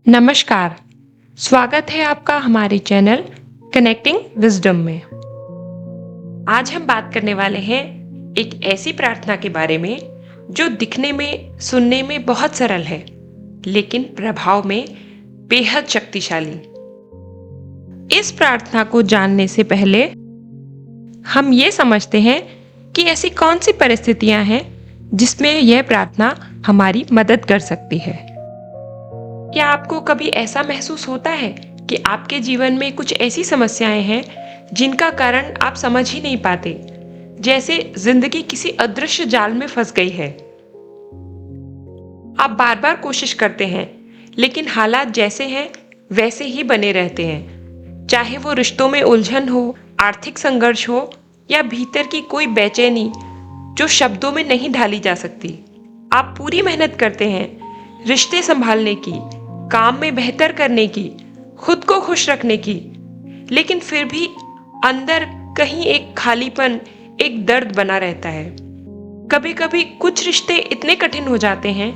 नमस्कार। स्वागत है आपका हमारे चैनल कनेक्टिंग विजडम में। आज हम बात करने वाले हैं एक ऐसी प्रार्थना के बारे में जो दिखने में सुनने में बहुत सरल है, लेकिन प्रभाव में बेहद शक्तिशाली। इस प्रार्थना को जानने से पहले हम ये समझते हैं कि ऐसी कौन सी परिस्थितियां हैं जिसमें यह प्रार्थना हमारी मदद कर सकती है। क्या आपको कभी ऐसा महसूस होता है कि आपके जीवन में कुछ ऐसी समस्याएं हैं जिनका कारण आप समझ ही नहीं पाते, जैसे जिंदगी किसी अदृश्य जाल में फंस गई है। आप बार बार कोशिश करते हैं, लेकिन हालात जैसे हैं वैसे ही बने रहते हैं, चाहे वो रिश्तों में उलझन हो, आर्थिक संघर्ष हो या भीतर की कोई बेचैनी जो शब्दों में नहीं ढाली जा सकती। आप पूरी मेहनत करते हैं रिश्ते संभालने की, काम में बेहतर करने की, खुद को खुश रखने की, लेकिन फिर भी अंदर कहीं एक खालीपन, एक दर्द बना रहता है। कभी कभी कुछ रिश्ते इतने कठिन हो जाते हैं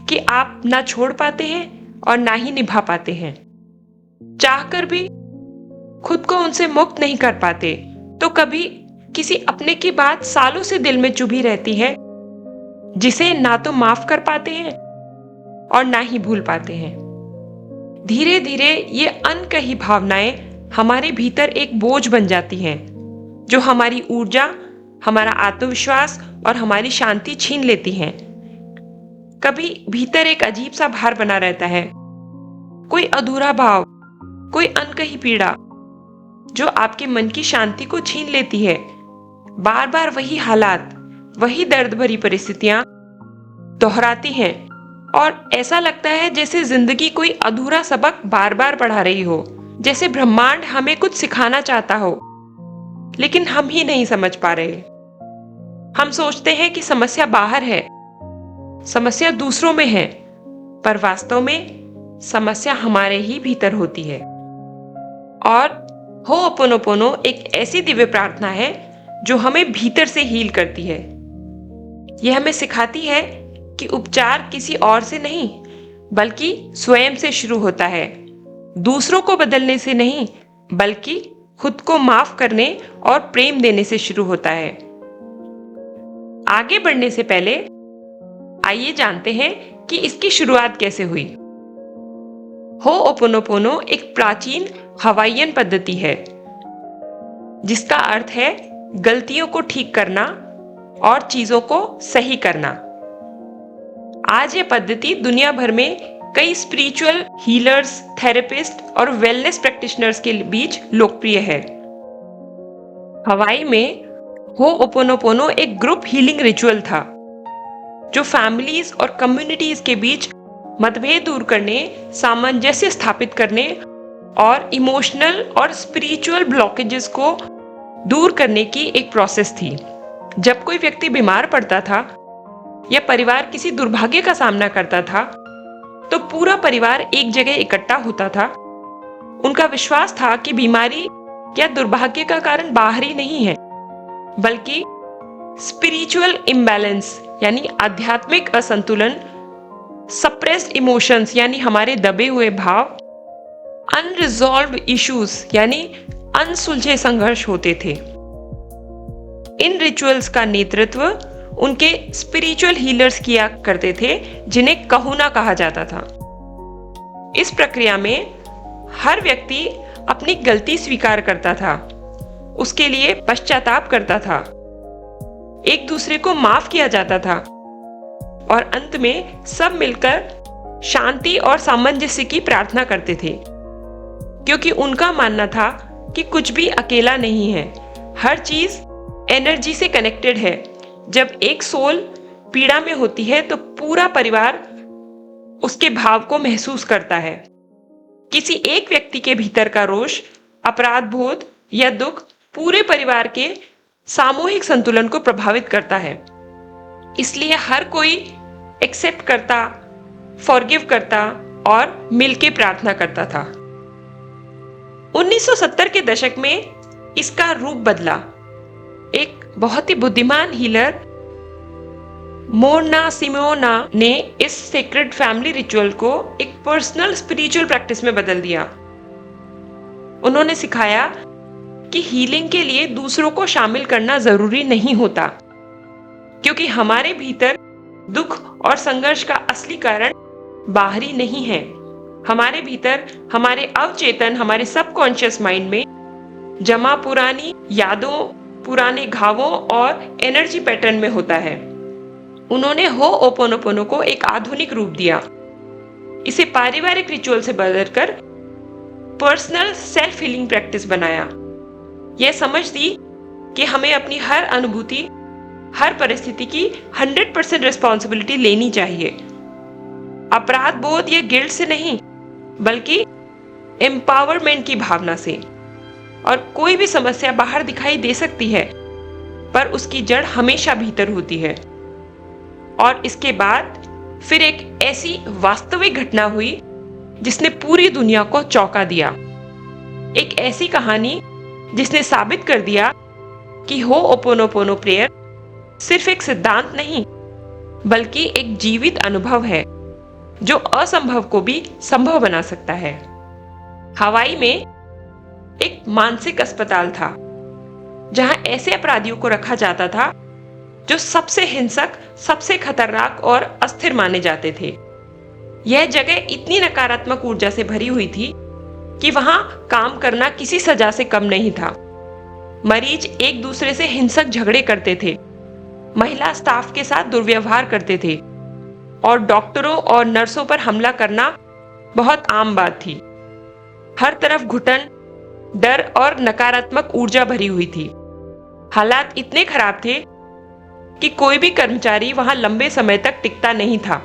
कि आप ना छोड़ पाते हैं और ना ही निभा पाते हैं। चाहकर भी खुद को उनसे मुक्त नहीं कर पाते, तो कभी किसी अपने की बात सालों से दिल में चुभी रहती है, जिसे ना तो माफ कर पाते हैं और ना ही भूल पाते हैं। धीरे धीरे ये अनकही भावनाएं हमारे भीतर एक बोझ बन जाती हैं, जो हमारी ऊर्जा, हमारा आत्मविश्वास और हमारी शांति छीन लेती हैं। कभी भीतर एक अजीब सा भार बना रहता है, कोई अधूरा भाव, कोई अनकही पीड़ा जो आपके मन की शांति को छीन लेती है। बार बार वही हालात, वही दर्द भरी परिस्थितियां दोहराती हैं और ऐसा लगता है जैसे जिंदगी कोई अधूरा सबक बार बार पढ़ा रही हो, जैसे ब्रह्मांड हमें कुछ सिखाना चाहता हो, लेकिन हम ही नहीं समझ पा रहे। हम सोचते हैं कि समस्या बाहर है, समस्या दूसरों में है, पर वास्तव में समस्या हमारे ही भीतर होती है। और हो'ओपोनोपोनो एक ऐसी दिव्य प्रार्थना है जो हमें भीतर से हील करती है। यह हमें सिखाती है कि उपचार किसी और से नहीं, बल्कि स्वयं से शुरू होता है। दूसरों को बदलने से नहीं, बल्कि खुद को माफ करने और प्रेम देने से शुरू होता है। आगे बढ़ने से पहले आइए जानते हैं कि इसकी शुरुआत कैसे हुई। हो'ओपोनोपोनो एक प्राचीन हवाईयन पद्धति है, जिसका अर्थ है गलतियों को ठीक करना और चीजों को सही करना। आज यह पद्धति दुनिया भर में कई स्पिरिचुअल हीलर्स, थेरेपिस्ट और वेलनेस प्रैक्टिशनर्स के बीच लोकप्रिय है। हवाई में हो'ओपोनोपोनो एक ग्रुप हीलिंग रिचुअल था, जो फैमिलीज और कम्युनिटीज के बीच मतभेद दूर करने, सामंजस्य स्थापित करने और इमोशनल और स्पिरिचुअल ब्लॉकेजेस को दूर करने की एक प्रोसेस थी। जब कोई व्यक्ति बीमार पड़ता था या परिवार किसी दुर्भाग्य का सामना करता था, तो पूरा परिवार एक जगह इकट्ठा होता था। उनका विश्वास था कि बीमारी या दुर्भाग्य का कारण बाहरी नहीं है, बल्कि स्पिरिचुअल इम्बैलेंस यानी आध्यात्मिक असंतुलन, सप्रेस्ड इमोशंस यानी हमारे दबे हुए भाव, अनरिजॉल्व्ड इश्यूज यानी अनसुलझे संघर्ष होते थे। इन रिचुअल्स का नेतृत्व उनके स्पिरिचुअल हीलर्स किया करते थे, जिन्हें कहूना कहा जाता था। इस प्रक्रिया में हर व्यक्ति अपनी गलती स्वीकार करता था, उसके लिए पश्चाताप करता था, एक दूसरे को माफ किया जाता था और अंत में सब मिलकर शांति और सामंजस्य की प्रार्थना करते थे, क्योंकि उनका मानना था कि कुछ भी अकेला नहीं है, हर चीज एनर्जी से कनेक्टेड है। जब एक सोल पीड़ा में होती है तो पूरा परिवार उसके भाव को महसूस करता है। किसी एक व्यक्ति के भीतर का रोष, अपराध बोध या दुख पूरे परिवार के सामूहिक संतुलन को प्रभावित करता है। इसलिए हर कोई एक्सेप्ट करता, फॉरगिव करता और मिलके प्रार्थना करता था। 1970 के दशक में इसका रूप बदला। एक बहुत ही बुद्धिमान हीलर मोना सिमोना ने इस सेक्रेड फैमिली रिचुअल को एक पर्सनल स्पिरिचुअल प्रैक्टिस में बदल दिया। उन्होंने सिखाया कि हीलिंग के लिए दूसरों को शामिल करना जरूरी नहीं होता, क्योंकि हमारे भीतर दुख और संघर्ष का असली कारण बाहरी नहीं है। हमारे भीतर, हमारे अवचेतन, हमारे सबकॉन्शियस माइंड में जमा पुरानी यादों, पुराने घावों और एनर्जी पैटर्न में होता है। उन्होंने होओपोनोपोनो को एक आधुनिक रूप दिया, इसे पारिवारिक रिचुअल से बदलकर पर्सनल सेल्फ हीलिंग प्रैक्टिस बनाया। यह समझ दी कि हमें अपनी हर अनुभूति, हर परिस्थिति की 100% रिस्पॉन्सिबिलिटी लेनी चाहिए। अपराध बोध या गिल्ट से नहीं, बल्कि एम्पावरमेंट की भावना से। और कोई भी समस्या बाहर दिखाई दे सकती है, पर उसकी जड़ हमेशा भीतर होती है। और इसके बाद फिर एक ऐसी वास्तविक घटना हुई जिसने पूरी दुनिया को चौंका दिया। एक ऐसी कहानी जिसने साबित कर दिया कि होओपोनोपोनो प्रेयर सिर्फ एक सिद्धांत नहीं, बल्कि एक जीवित अनुभव है जो असंभव को भी संभव बना सकता है। हवाई में एक मानसिक अस्पताल था जहां ऐसे अपराधियों को रखा जाता था जो सबसे हिंसक, सबसे खतरनाक और अस्थिर माने जाते थे। यह जगह इतनी नकारात्मक ऊर्जा से भरी हुई थी कि वहां काम करना किसी सजा से कम नहीं था। मरीज एक दूसरे से हिंसक झगड़े करते थे, महिला स्टाफ के साथ दुर्व्यवहार करते थे और डॉक्टरों और नर्सों पर हमला करना बहुत आम बात थी। हर तरफ घुटन, डर और नकारात्मक ऊर्जा भरी हुई थी। हालात इतने खराब थे कि कोई भी कर्मचारी वहां लंबे समय तक टिकता नहीं था।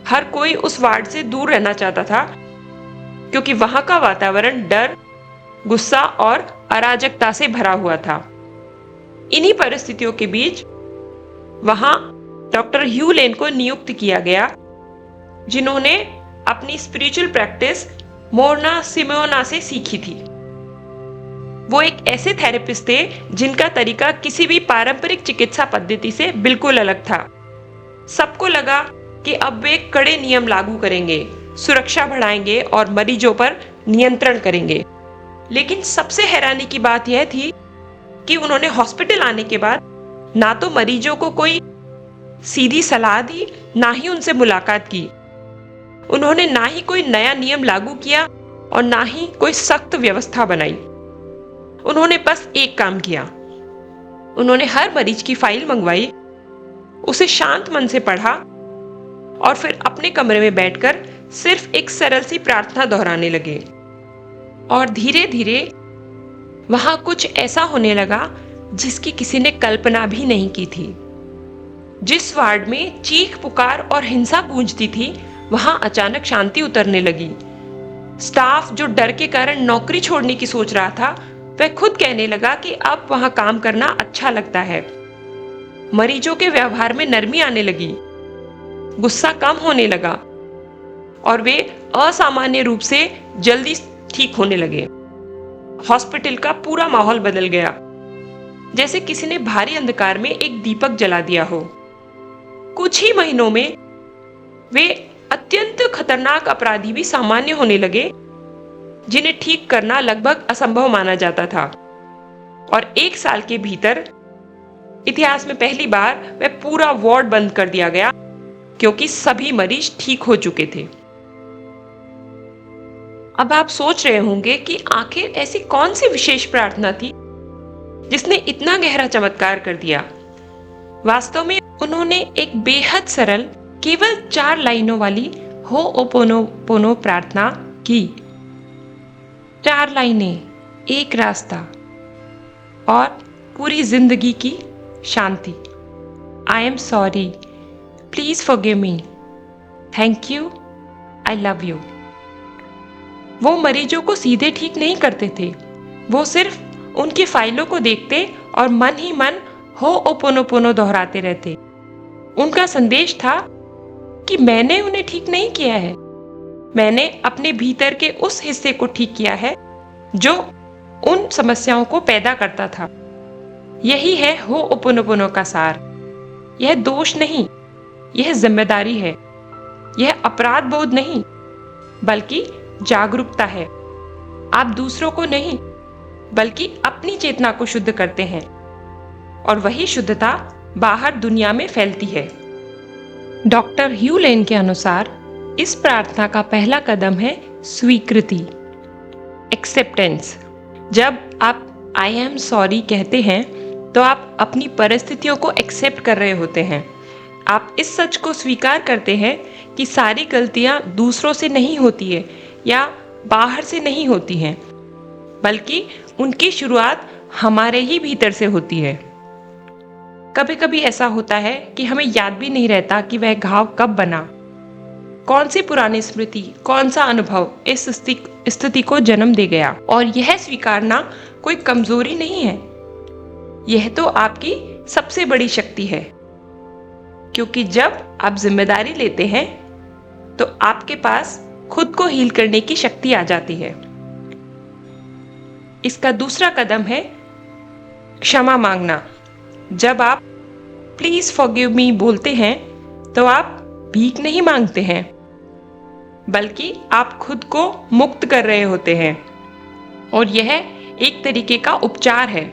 हर कोई उस वार्ड से दूर रहना चाहता था, क्योंकि वहां का वातावरण डर, गुस्सा और अराजकता से भरा हुआ था। इन्हीं परिस्थितियों के बीच वहां डॉक्टर ह्यू लेन को नियुक्त किया गया, जिन्होंने अपनी स्पिरिचुअल प्रैक्टिस मोना सिमोना से सीखी थी। वो एक ऐसे थेरेपिस्ट थे जिनका तरीका किसी भी पारंपरिक चिकित्सा पद्धति से बिल्कुल अलग था। सबको लगा कि अब वे कड़े नियम लागू करेंगे, सुरक्षा बढ़ाएंगे और मरीजों पर नियंत्रण करेंगे। लेकिन सबसे हैरानी की बात यह थी कि उन्होंने हॉस्पिटल आने के बाद ना तो मरीजों को कोई सीधी सलाह दी, ना ही उनसे मुलाकात की। उन्होंने ना ही कोई नया नियम लागू किया और ना ही कोई सख्त व्यवस्था बनाई। उन्होंने बस एक काम किया। उन्होंने हर मरीज की फाइल मंगवाई, उसे शांत मन से पढ़ा और फिर अपने कमरे में बैठकर सिर्फ एक सरल सी प्रार्थना दोहराने लगे। और धीरे धीरे वहां कुछ ऐसा होने लगा जिसकी किसी ने कल्पना भी नहीं की थी। जिस वार्ड में चीख पुकार और हिंसा गूंजती थी, वहां अचानक शांति उतरने लगी। स्टाफ जो डर के कारण नौकरी छोड़ने की सोच रहा था, वह खुद कहने लगा कि अब वहां काम करना अच्छा लगता है। मरीजों के व्यवहार में नरमी आने लगी, गुस्सा कम होने लगा और वे असामान्य रूप से जल्दी ठीक होने लगे। हॉस्पिटल का पूरा माहौल बदल गया, जैसे किसी ने भारी अंधकार में एक दीपक जला दिया हो। कुछ ही महीनों में वे अत्यंत खतरनाक अपराधी भी सामान्य होने लगे, जिन्हें ठीक करना लगभग असंभव माना जाता था। और 1 साल के भीतर इतिहास में पहली बार वह पूरा वार्ड बंद कर दिया गया, क्योंकि सभी मरीज ठीक हो चुके थे। अब आप सोच रहे होंगे कि आखिर ऐसी कौन सी विशेष प्रार्थना थी जिसने इतना गहरा चमत्कार कर दिया। वास्तव में उन्होंने एक बेहद सरल, केवल 4 लाइनों वाली होओपोनोपोनो प्रार्थना की। 4 लाइनें, एक रास्ता और पूरी जिंदगी की शांति। I am sorry, please forgive me, thank you, I love you. वो मरीजों को सीधे ठीक नहीं करते थे, वो सिर्फ उनकी फाइलों को देखते और मन ही मन होओपोनोपोनो दोहराते रहते। उनका संदेश था कि मैंने उन्हें ठीक नहीं किया है, मैंने अपने भीतर के उस हिस्से को ठीक किया है जो उन समस्याओं को पैदा करता था। यही है होओपोनोपोनो का सार। यह दोष नहीं, यह जिम्मेदारी है। यह अपराध बोध नहीं, बल्कि जागरूकता है। आप दूसरों को नहीं, बल्कि अपनी चेतना को शुद्ध करते हैं, और वही शुद्धता बाहर दुनिया में फैलती है। डॉक्टर ह्यू लेन के अनुसार इस प्रार्थना का पहला कदम है स्वीकृति, एक्सेप्टेंस। जब आप आई एम सॉरी कहते हैं तो आप अपनी परिस्थितियों को एक्सेप्ट कर रहे होते हैं। आप इस सच को स्वीकार करते हैं कि सारी गलतियां दूसरों से नहीं होती है या बाहर से नहीं होती हैं, बल्कि उनकी शुरुआत हमारे ही भीतर से होती है। कभी कभी ऐसा होता है कि हमें याद भी नहीं रहता कि वह घाव कब बना, कौन सी पुरानी स्मृति, कौन सा अनुभव इस स्थिति को जन्म दे गया। और यह स्वीकारना कोई कमजोरी नहीं है, यह तो आपकी सबसे बड़ी शक्ति है। क्योंकि जब आप जिम्मेदारी लेते हैं तो आपके पास खुद को हील करने की शक्ति आ जाती है। इसका दूसरा कदम है क्षमा मांगना। जब आप प्लीज फॉरगिव मी बोलते हैं तो आप भीख नहीं मांगते हैं, बल्कि आप खुद को मुक्त कर रहे होते हैं, और यह एक तरीके का उपचार है।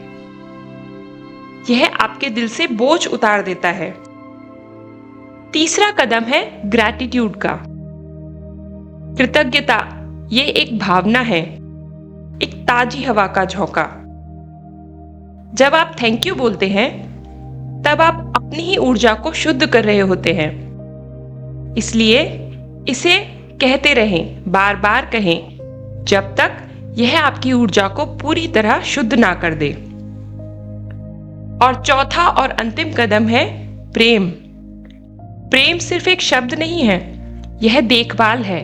यह आपके दिल से बोझ उतार देता है। तीसरा कदम है ग्रैटिट्यूड का। कृतज्ञता ये एक भावना है, एक ताजी हवा का झोंका। जब आप थैंक यू बोलते हैं तब आप अपनी ही ऊर्जा को शुद्ध कर रहे होते हैं। इसलिए इसे कहते रहें, बार बार कहें, जब तक यह आपकी ऊर्जा को पूरी तरह शुद्ध ना कर दे। और चौथा और अंतिम कदम है प्रेम। प्रेम सिर्फ एक शब्द नहीं है, यह देखभाल है,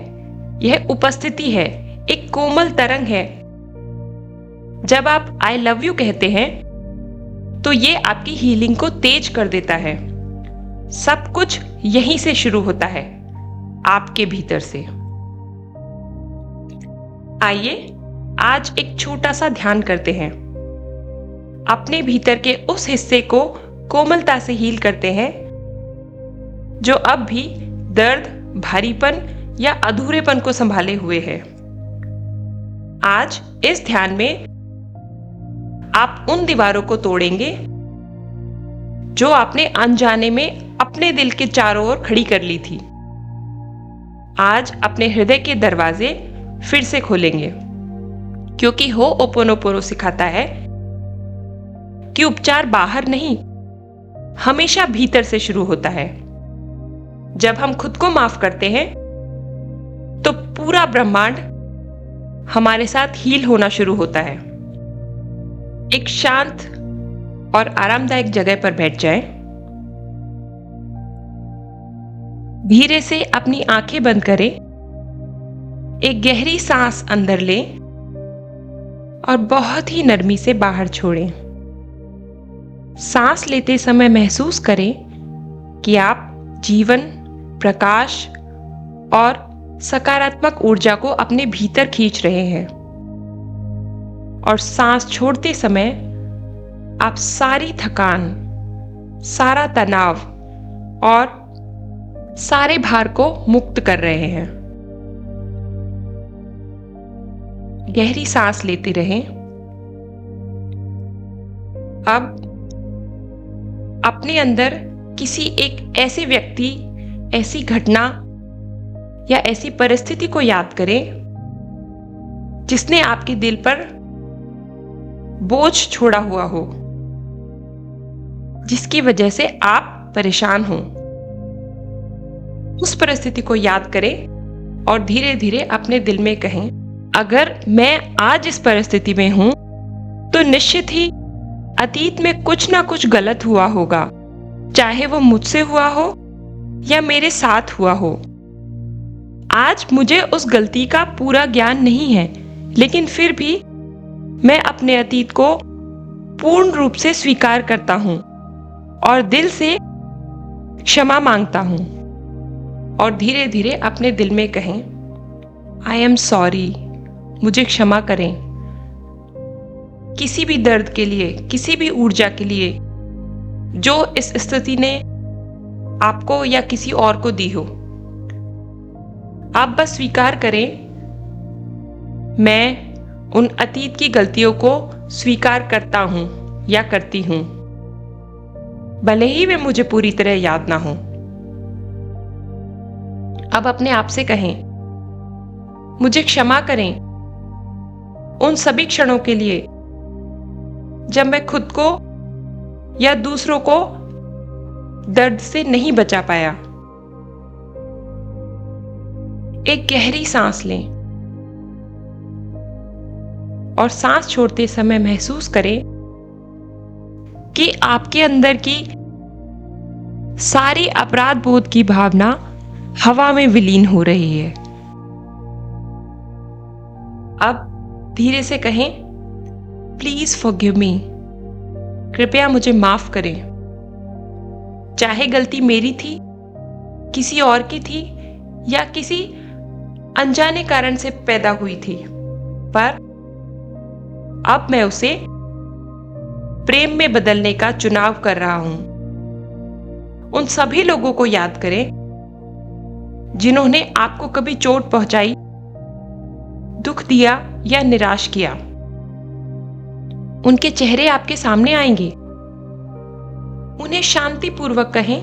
यह उपस्थिति है, एक कोमल तरंग है। जब आप आई लव यू कहते हैं तो ये आपकी हीलिंग को तेज कर देता है। सब कुछ यहीं से शुरू होता है, आपके भीतर से। आइए आज एक छोटा सा ध्यान करते हैं। अपने भीतर के उस हिस्से को कोमलता से हील करते हैं जो अब भी दर्द, भारीपन या अधूरेपन को संभाले हुए है। आज इस ध्यान में आप उन दीवारों को तोड़ेंगे जो आपने अनजाने में अपने दिल के चारों ओर खड़ी कर ली थी। आज अपने हृदय के दरवाजे फिर से खोलेंगे, क्योंकि होओपोनोपोनो सिखाता है कि उपचार बाहर नहीं, हमेशा भीतर से शुरू होता है। जब हम खुद को माफ करते हैं तो पूरा ब्रह्मांड हमारे साथ हील होना शुरू होता है। एक शांत और आरामदायक जगह पर बैठ जाएं। धीरे से अपनी आंखें बंद करें, एक गहरी सांस अंदर लें और बहुत ही नरमी से बाहर छोड़ें। सांस लेते समय महसूस करें कि आप जीवन, प्रकाश और सकारात्मक ऊर्जा को अपने भीतर खींच रहे हैं। और सांस छोड़ते समय आप सारी थकान, सारा तनाव और सारे भार को मुक्त कर रहे हैं। गहरी सांस लेते रहें। अब अपने अंदर किसी एक ऐसे व्यक्ति, ऐसी घटना या ऐसी परिस्थिति को याद करें जिसने आपके दिल पर बोझ छोड़ा हुआ हो, जिसकी वजह से आप परेशान हो। उस परिस्थिति को याद करें और धीरे धीरे अपने दिल में कहें, अगर मैं आज इस परिस्थिति में हूं तो निश्चित ही अतीत में कुछ ना कुछ गलत हुआ होगा, चाहे वो मुझसे हुआ हो या मेरे साथ हुआ हो। आज मुझे उस गलती का पूरा ज्ञान नहीं है, लेकिन फिर भी मैं अपने अतीत को पूर्ण रूप से स्वीकार करता हूं और दिल से क्षमा मांगता हूं। और धीरे धीरे अपने दिल में कहें, आई एम सॉरी, मुझे क्षमा करें। किसी भी दर्द के लिए, किसी भी ऊर्जा के लिए जो इस स्थिति ने आपको या किसी और को दी हो। आप बस स्वीकार करें, मैं उन अतीत की गलतियों को स्वीकार करता हूं या करती हूं, भले ही वे मुझे पूरी तरह याद ना हो। अब अपने आप से कहें, मुझे क्षमा करें उन सभी क्षणों के लिए जब मैं खुद को या दूसरों को दर्द से नहीं बचा पाया। एक गहरी सांस लें और सांस छोड़ते समय महसूस करें कि आपके अंदर की सारी अपराध बोध की भावना हवा में विलीन हो रही है। अब धीरे से कहें, प्लीज फॉरगिव मी, कृपया मुझे माफ करें। चाहे गलती मेरी थी, किसी और की थी या किसी अनजाने कारण से पैदा हुई थी, पर अब मैं उसे प्रेम में बदलने का चुनाव कर रहा हूं। उन सभी लोगों को याद करें जिन्होंने आपको कभी चोट पहुंचाई, दुख दिया या निराश किया। उनके चेहरे आपके सामने आएंगे। उन्हें शांतिपूर्वक कहें,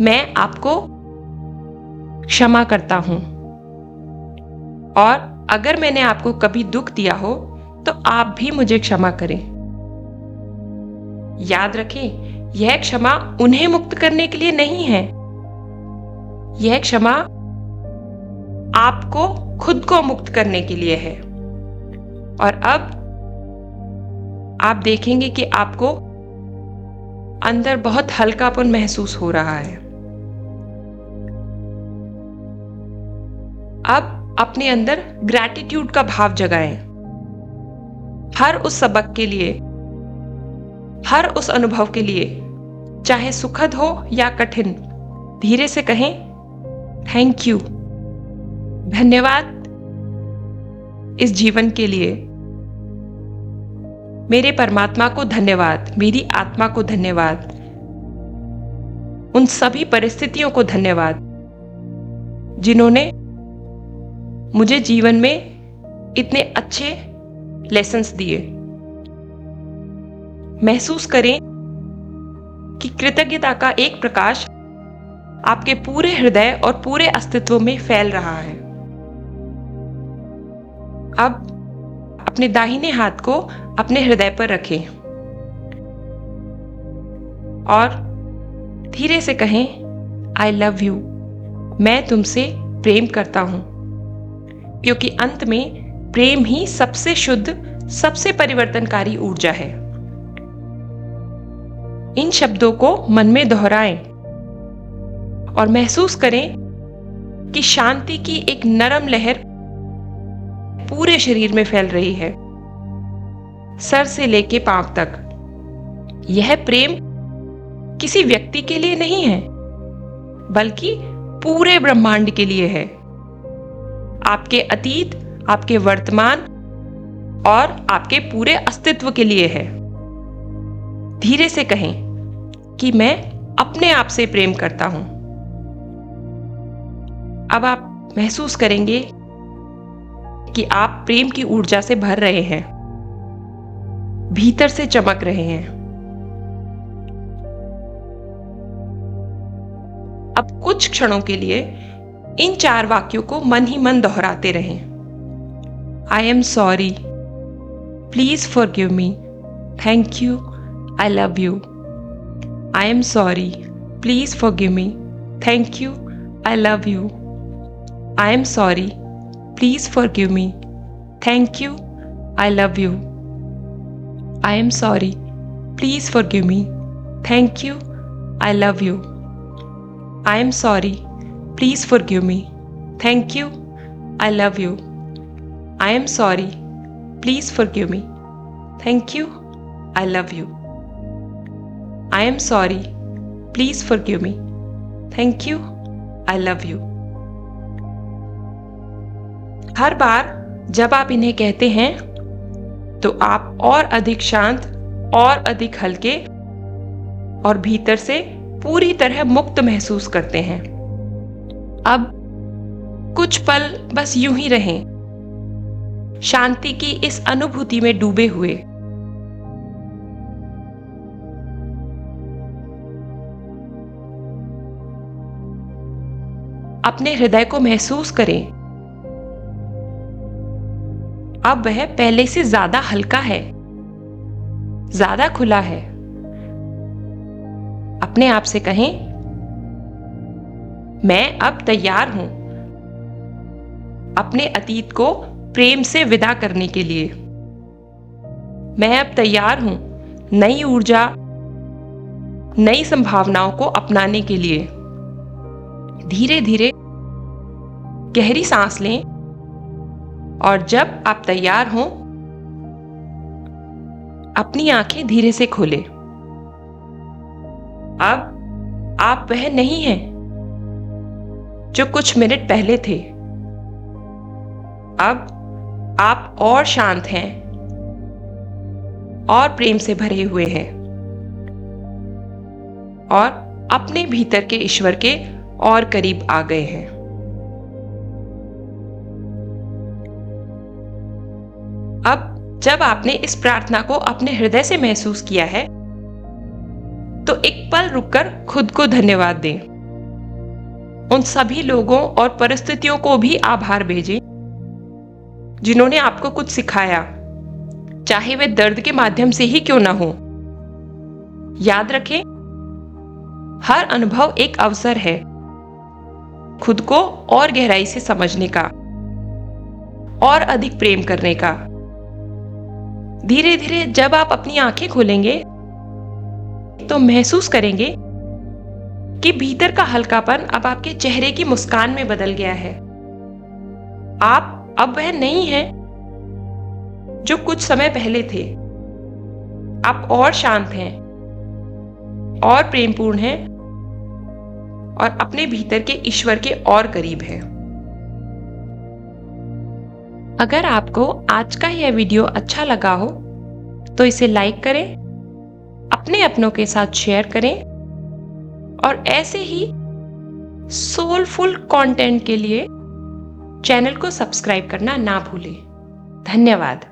मैं आपको क्षमा करता हूं, और अगर मैंने आपको कभी दुख दिया हो तो आप भी मुझे क्षमा करें। याद रखें, यह क्षमा उन्हें मुक्त करने के लिए नहीं है, यह क्षमा आपको खुद को मुक्त करने के लिए है। और अब आप देखेंगे कि आपको अंदर बहुत हल्कापन महसूस हो रहा है। अब अपने अंदर ग्रैटिट्यूड का भाव जगाएं, हर उस सबक के लिए, हर उस अनुभव के लिए, चाहे सुखद हो या कठिन। धीरे से कहें, थैंक यू, धन्यवाद इस जीवन के लिए, मेरे परमात्मा को धन्यवाद, मेरी आत्मा को धन्यवाद, उन सभी परिस्थितियों को धन्यवाद जिन्होंने मुझे जीवन में इतने अच्छे लेसन्स दिए। महसूस करें कि कृतज्ञता का एक प्रकाश आपके पूरे हृदय और पूरे अस्तित्व में फैल रहा है। अब अपने दाहिने हाथ को अपने हृदय पर रखें और धीरे से कहें, आई लव यू, मैं तुमसे प्रेम करता हूं, क्योंकि अंत में प्रेम ही सबसे शुद्ध, सबसे परिवर्तनकारी ऊर्जा है। इन शब्दों को मन में दोहराएं और महसूस करें कि शांति की एक नरम लहर पूरे शरीर में फैल रही है, सर से लेके पांव तक। यह प्रेम किसी व्यक्ति के लिए नहीं है, बल्कि पूरे ब्रह्मांड के लिए है। आपके अतीत, आपके वर्तमान और आपके पूरे अस्तित्व के लिए है। धीरे से कहें कि मैं अपने आप से प्रेम करता हूं। अब आप महसूस करेंगे कि आप प्रेम की ऊर्जा से भर रहे हैं, भीतर से चमक रहे हैं। अब कुछ क्षणों के लिए इन 4 वाक्यों को मन ही मन दोहराते रहें। आई am sorry, please forgive me, thank you, I love you. I am sorry, please forgive me, thank you, I love you. I am sorry, please forgive me, thank you, I love you. I am sorry, please forgive me, thank you, I love you. I am sorry, please forgive me, thank you, I love you. I am sorry, please forgive me, thank you, I love you. I am sorry, please forgive me, thank you, I love you. हर बार जब आप इन्हें कहते हैं तो आप और अधिक शांत और अधिक हल्के और भीतर से पूरी तरह मुक्त महसूस करते हैं। अब कुछ पल बस यूं ही रहें, शांति की इस अनुभूति में डूबे हुए। अपने हृदय को महसूस करें, अब वह पहले से ज्यादा हल्का है, ज्यादा खुला है। अपने आप से कहें, मैं अब तैयार हूं अपने अतीत को प्रेम से विदा करने के लिए। मैं अब तैयार हूं नई ऊर्जा, नई संभावनाओं को अपनाने के लिए। धीरे धीरे गहरी सांस लें और जब आप तैयार हों, अपनी आंखें धीरे से खोलें। अब आप वह नहीं हैं जो कुछ मिनट पहले थे। अब आप और शांत हैं और प्रेम से भरे हुए हैं और अपने भीतर के ईश्वर के और करीब आ गए हैं। अब जब आपने इस प्रार्थना को अपने हृदय से महसूस किया है, तो एक पल रुककर खुद को धन्यवाद दें। उन सभी लोगों और परिस्थितियों को भी आभार भेजें जिन्होंने आपको कुछ सिखाया, चाहे वे दर्द के माध्यम से ही क्यों ना हो। याद रखें, हर अनुभव एक अवसर है खुद को और गहराई से समझने का और अधिक प्रेम करने का। धीरे धीरे जब आप अपनी आंखें खोलेंगे, तो महसूस करेंगे कि भीतर का हल्कापन अब आपके चेहरे की मुस्कान में बदल गया है। आप अब वह नहीं है जो कुछ समय पहले थे। आप और शांत हैं और प्रेमपूर्ण हैं और अपने भीतर के ईश्वर के और करीब हैं। अगर आपको आज का यह वीडियो अच्छा लगा हो तो इसे लाइक करें, अपने अपनों के साथ शेयर करें और ऐसे ही सोलफुल कंटेंट के लिए चैनल को सब्सक्राइब करना ना भूलें। धन्यवाद।